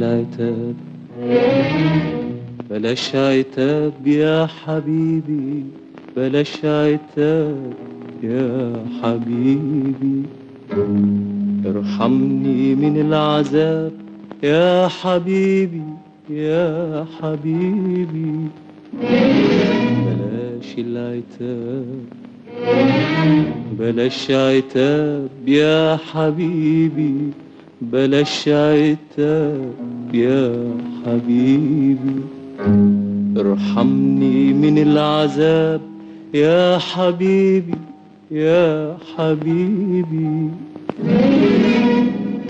العتاب بلاش عتاب يا حبيبي، بلاش عتاب يا حبيبي. ارحمني من العذاب يا حبيبي يا حبيبي. بلاش العتاب بلاش عتاب يا حبيبي، بلاش عتاب يا حبيبي. ارحمني من العذاب يا حبيبي يا حبيبي.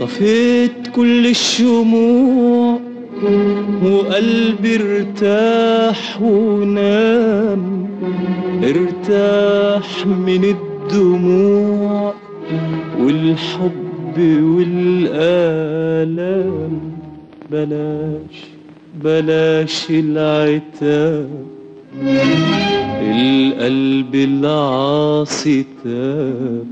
طفيت كل الشموع وقلبي ارتاح ونام، ارتاح من الدموع والحب والآلام. بلاش العتاب، القلب العاصي تاب،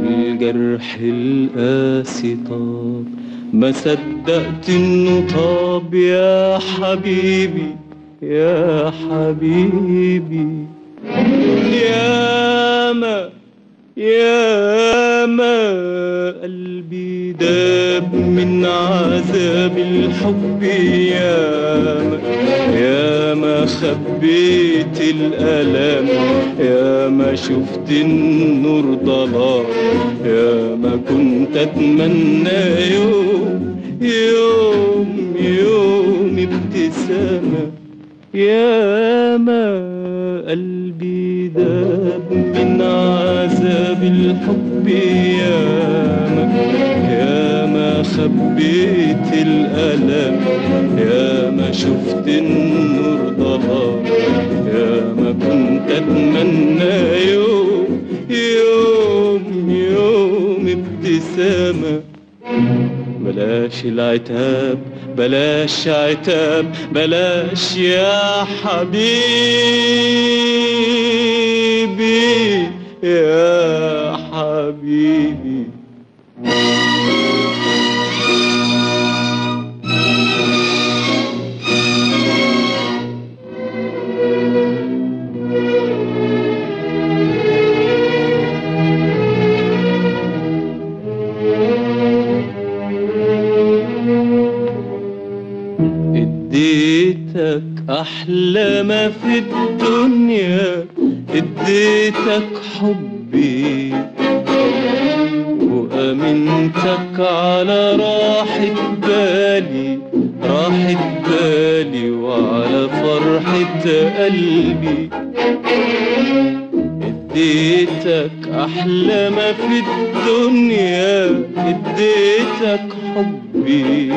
الجرح القاسي طاب، ما صدقت انه طاب يا حبيبي يا حبيبي. ياما قلبي داب من عذاب الحب، ياما خبيت الألم، ياما شفت النور ضلام، ياما كنت أتمنى يوم ابتسامة. ياما قلبي داب من عذاب الحب، ياما خبيت الألم، ياما شفت النور ضلام، ياما كنت أتمنى يوم ابتسامة. بلاش العتاب بلاش عتاب بلاش يا حبيبي يا حبيبي. اديتك احلى ما في الدنيا، اديتك حبي وامنتك على راحة بالي، راحة بالي وعلى فرحة قلبي. اديتك احلى ما في الدنيا، اديتك حبي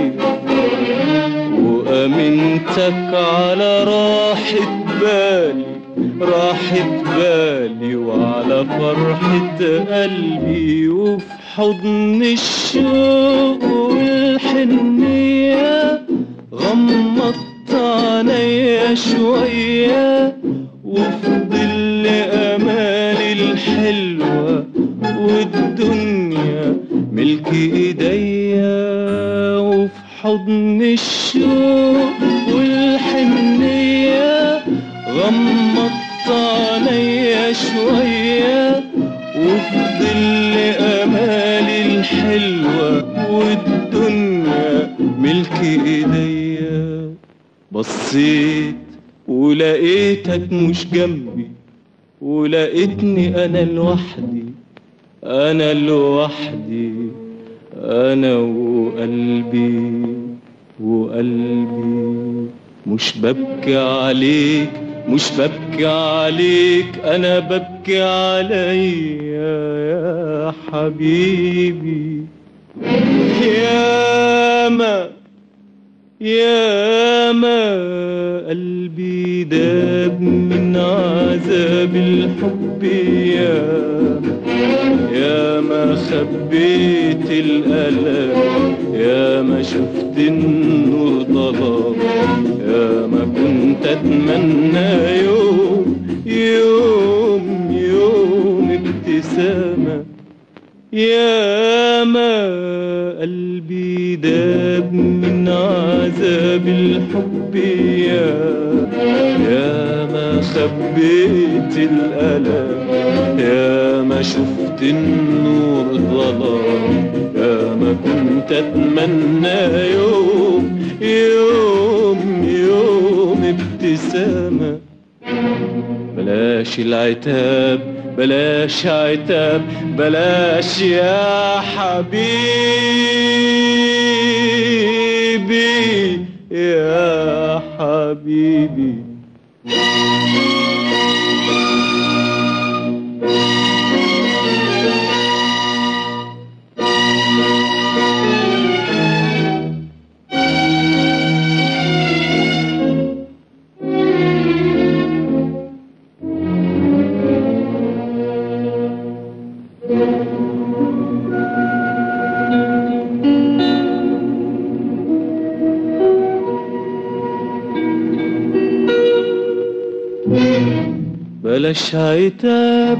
وأمنتك على راحة بالي، راحة بالي وعلى فرحة قلبي. وفي حضن الشوق والحنية غمضت عينيا شوية، وفي ظل أمالي الحلوة والدنيا ملك إيديا. وفي حضن الشوق والحنية غمضت عينيا شوية، وفي ظل أمالي الحلوة والدنيا ملك إيديا. بصيت ولقيتك مش جنبي، ولقيتني أنا لوحدي، أنا لوحدي، أنا وقلبي. مش ببكي عليك مش ببكي عليك، أنا ببكي عليا يا حبيبي. ياما قلبي داب من عذاب الحب، ياما خبيت الألم، ياما شفت النور ضلام، ياما كنت أتمنى يوم ابتسامة. ياما قلبي داب من عذاب الحب يا ما خبيت الألم، يا ما شفت النور ظلام، يا ما كنت أتمنى يوم يوم يوم ابتسامة. بلاش العتاب بلاش عتاب بلاش يا حبيبي يا حبيبي. بلاش عتاب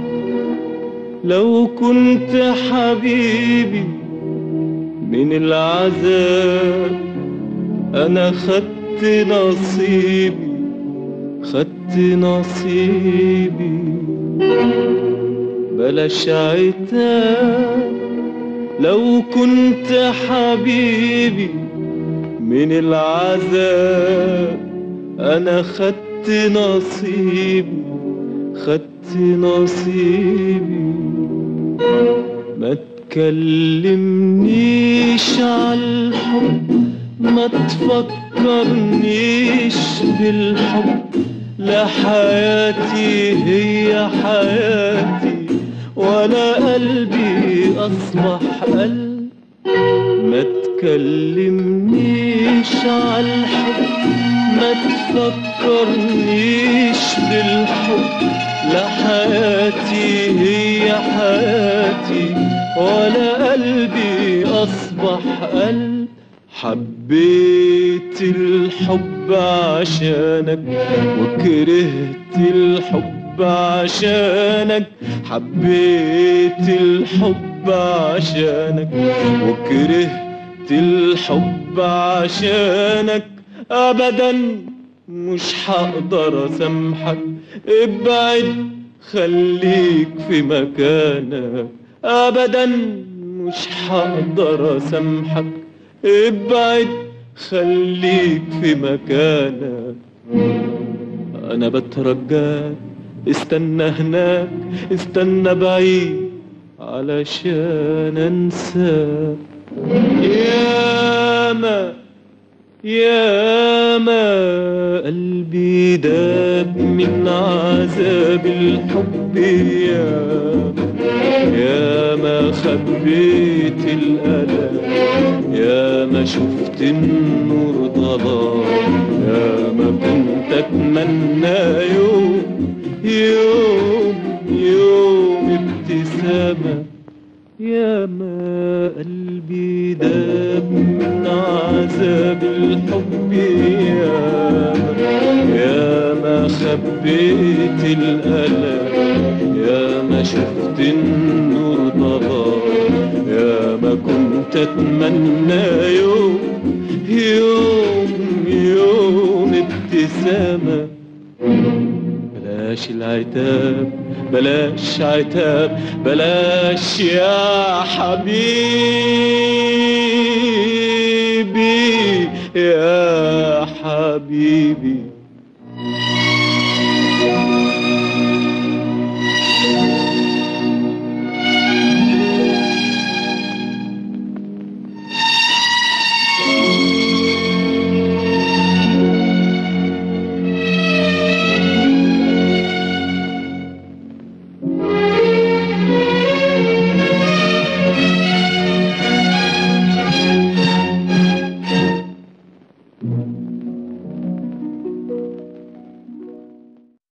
لو كنت حبيبي من العذاب، أنا خدت نصيبي خدت نصيبي. بلاش عتاب لو كنت حبيبي من العذاب، أنا خدت نصيبي خدت نصيبي. ما تكلمنيش عالحب، ما تفكرنيش بالحب، لا حياتي هي حياتي ولا قلبي أصبح قلب. ما تكلمنيش عالحب، ما تفكرنيش بالحب، لا حياتي هي حياتي ولا قلبي أصبح قلب. حبيت الحب عشانك وكرهت الحب عشانك، حبيت الحب عشانك وكرهت الحب عشانك. أبداً مش هقدر أسامحك، ابعد خليك في مكانك. أبداً مش هقدر أسامحك، ابعد خليك في مكانك. أنا بترجاك استنى هناك، استنى بعيد علشان أنساك. ياما قلبي داب من عذاب الحب، ياما خبيت الألم، ياما شفت النور ضلام، ياما كنت أتمنى يوم يوم يوم ابتسامة. ياما قلبي داب من عذاب الحب، ياما خبيت الألم، ياما شفت النور ضلام، ياما كنت أتمنى يوم يوم يوم ابتسامة. بلاش العتاب بلاش عتاب بلاش يا حبيبي يا حبيبي.